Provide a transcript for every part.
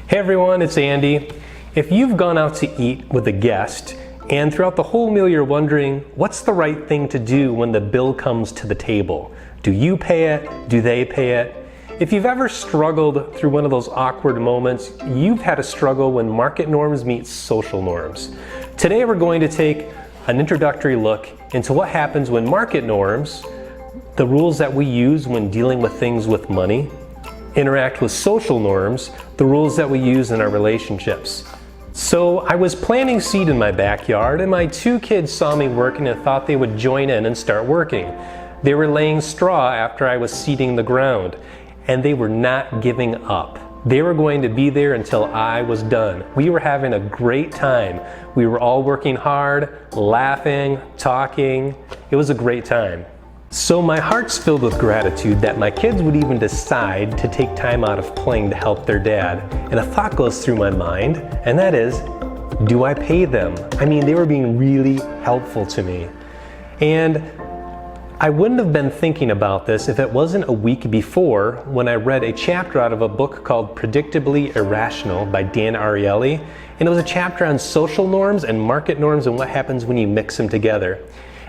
Hey everyone, it's Andy. If you've gone out to eat with a guest and throughout the whole meal you're wondering what's the right thing to do when the bill comes to the table? Do you pay it? Do they pay it? If you've ever struggled through one of those awkward moments, you've had a struggle when market norms meet social norms. Today we're going to take an introductory look into what happens when market norms, the rules that we use when dealing with things with money, interact with social norms, the rules that we use in our relationships. So I was planting seed in my backyard and my two kids saw me working and thought they would join in and start working. They were laying straw after I was seeding the ground, and they were not giving up. They were going to be there until I was done. We were having a great time. We were all working hard, laughing, talking. It was a great time. So my heart's filled with gratitude that my kids would even decide to take time out of playing to help their dad. And a thought goes through my mind, and that is, do I pay them? I mean, they were being really helpful to me. And I wouldn't have been thinking about this if it wasn't a week before when I read a chapter out of a book called Predictably Irrational by Dan Ariely. And it was a chapter on social norms and market norms and what happens when you mix them together.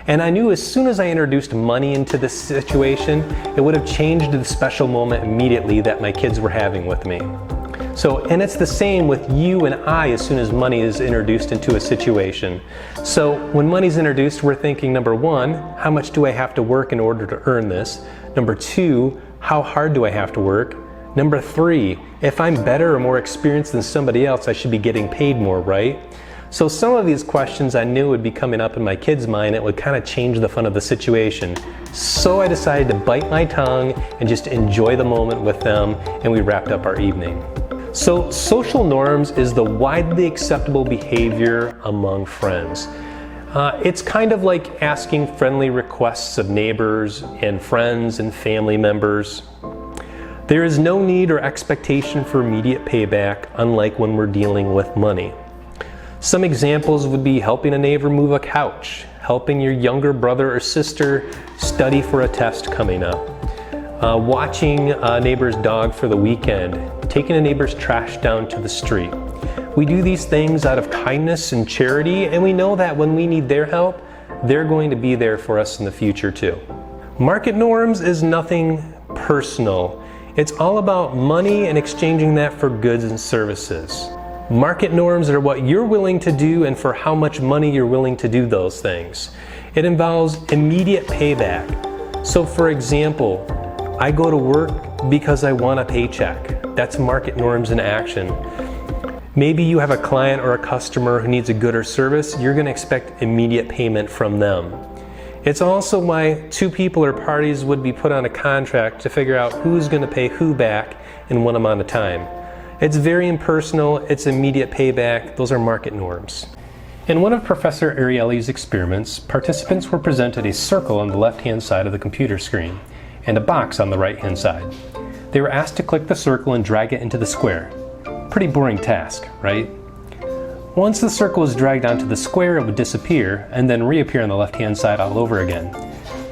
And I knew as soon as I introduced money into this situation, it would have changed the special moment immediately that my kids were having with me. And it's the same with you and I as soon as money is introduced into a situation. So when money's introduced, we're thinking, number one, how much do I have to work in order to earn this? Number two, how hard do I have to work? Number three, if I'm better or more experienced than somebody else, I should be getting paid more, right? So some of these questions I knew would be coming up in my kids' mind. It would kind of change the fun of the situation. So I decided to bite my tongue and just enjoy the moment with them, and we wrapped up our evening. So social norms is the widely acceptable behavior among friends. It's kind of like asking friendly requests of neighbors and friends and family members. There is no need or expectation for immediate payback, unlike when we're dealing with money. Some examples would be helping a neighbor move a couch, helping your younger brother or sister study for a test coming up, watching a neighbor's dog for the weekend, taking a neighbor's trash down to the street. We do these things out of kindness and charity, and we know that when we need their help, they're going to be there for us in the future too. Market norms is nothing personal. It's all about money and exchanging that for goods and services. Market norms are what you're willing to do and for how much money you're willing to do those things. It involves immediate payback. So for example, I go to work because I want a paycheck. That's market norms in action. Maybe you have a client or a customer who needs a good or service. You're going to expect immediate payment from them. It's also why two people or parties would be put on a contract to figure out who's going to pay who back in what amount of time. It's very impersonal, it's immediate payback, those are market norms. In one of Professor Ariely's experiments, participants were presented a circle on the left-hand side of the computer screen and a box on the right-hand side. They were asked to click the circle and drag it into the square. Pretty boring task, right? Once the circle was dragged onto the square, it would disappear and then reappear on the left-hand side all over again.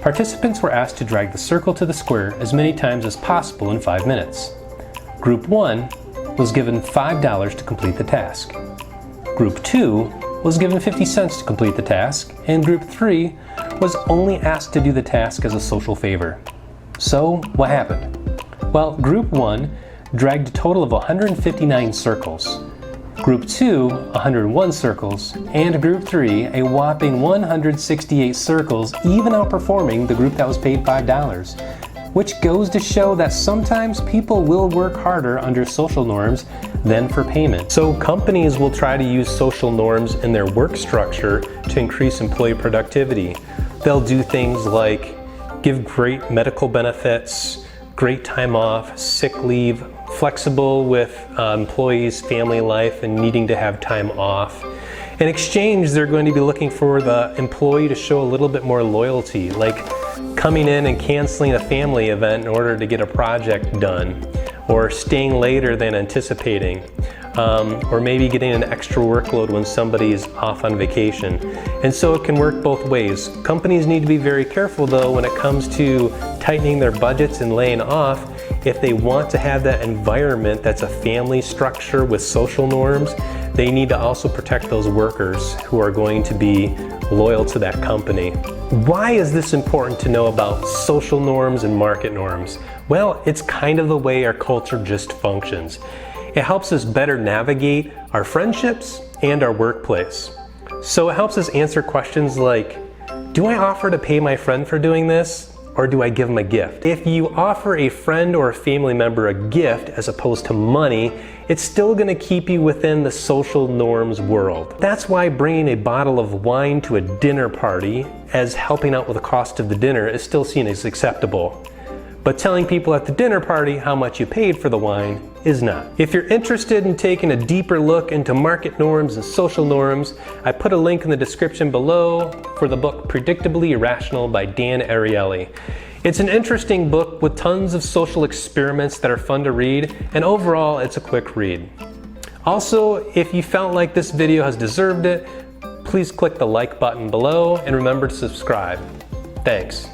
Participants were asked to drag the circle to the square as many times as possible in 5 minutes. Group 1 was given $5 to complete the task. Group 2 was given 50 cents to complete the task, and Group 3 was only asked to do the task as a social favor. So, what happened? Well, Group 1 dragged a total of 159 circles, Group 2, 101 circles, and Group 3, a whopping 168 circles, even outperforming the group that was paid $5. Which goes to show that sometimes people will work harder under social norms than for payment. So companies will try to use social norms in their work structure to increase employee productivity. They'll do things like give great medical benefits, great time off, sick leave, flexible with employees' family life and needing to have time off. In exchange, they're going to be looking for the employee to show a little bit more loyalty, like coming in and canceling a family event in order to get a project done, or staying later than anticipating, or maybe getting an extra workload when somebody is off on vacation. And so it can work both ways. Companies need to be very careful though when it comes to tightening their budgets and laying off if they want to have that environment that's a family structure with social norms, they need to also protect those workers who are going to be loyal to that company. Why is this important to know about social norms and market norms? Well, it's kind of the way our culture just functions. It helps us better navigate our friendships and our workplace. So it helps us answer questions like, do I offer to pay my friend for doing this? Or do I give them a gift? If you offer a friend or a family member a gift as opposed to money, it's still going to keep you within the social norms world. That's why bringing a bottle of wine to a dinner party as helping out with the cost of the dinner is still seen as acceptable. But telling people at the dinner party how much you paid for the wine is not. If you're interested in taking a deeper look into market norms and social norms, I put a link in the description below for the book Predictably Irrational by Dan Ariely. It's an interesting book with tons of social experiments that are fun to read, and overall it's a quick read. Also, if you felt like this video has deserved it, please click the like button below and remember to subscribe. Thanks.